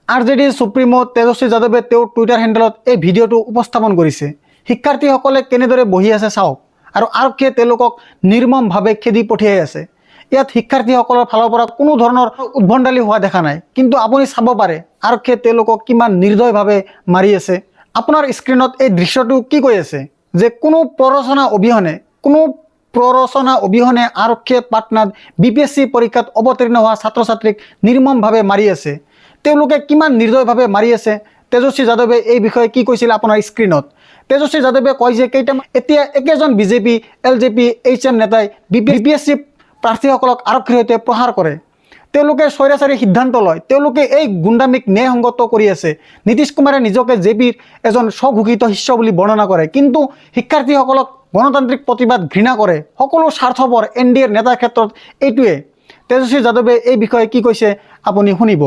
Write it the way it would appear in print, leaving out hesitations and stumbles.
RJD supremo তেজস্বী যাদৱে তেওঁৰ Twitter হেণ্ডেলত এই ভিডিঅ'টো উপস্থাপন কৰিছে। শিক্ষাৰ্থীসকলে কেনেদৰে বহি আছে চাওক আৰু আৰক্ষীয়ে তেওঁলোকক নিৰ্মমভাৱে খেদি পঠিয়াই আছে। ইয়াত শিক্ষাৰ্থীসকলৰ ফালৰ পৰা কোনো ধৰণৰ উদ্ভণ্ডালি হোৱা দেখা নাই, কিন্তু আপুনি চাব পাৰে আৰক্ষীয়ে তেওঁলোকক কিমান নিৰ্দয়ভাৱে মাৰি আছে। আপোনাৰ স্ক্ৰীনত এই দৃশ্যটো কি কৈ আছে যে কোনো প্ৰৰোচনা অবিহনে আৰক্ষীয়ে পাটনাত BPSC পৰীক্ষাত অৱতীৰ্ণ হোৱা ছাত্ৰ ছাত্ৰীক নিৰ্মমভাৱে মাৰি আছে। তেওঁলোকে কিমান নিৰ্দয়ভাৱে মাৰি আছে। তেজস্বী যাদৱে এই বিষয়ে কি কৈছিল আপোনাৰ স্ক্ৰীনত। তেজস্বী যাদৱে কয় যে এতিয়া একেজন BJP LJP HM নেতাই BPSC প্ৰাৰ্থীসকলক আৰক্ষীৰ সৈতে প্ৰহাৰ কৰে। তেওঁলোকে স্বৈৰাচাৰী সিদ্ধান্ত লয়। তেওঁলোকে এই গুণ্ডামিক ন্যায়সংগত কৰি আছে। নীতিশ কুমাৰে নিজকে JPৰ এজন স্বঘোষিত শিষ্য বুলি বৰ্ণনা কৰে, কিন্তু শিক্ষাৰ্থীসকলক গণতান্ত্ৰিক প্ৰতিবাদ ঘৃণা কৰে। সকলো স্বাৰ্থপৰ NDAৰ নেতাৰ ক্ষেত্ৰত এইটোৱে। তেজস্বী যাদৱে এই বিষয়ে কি কৈছে আপুনি শুনিব।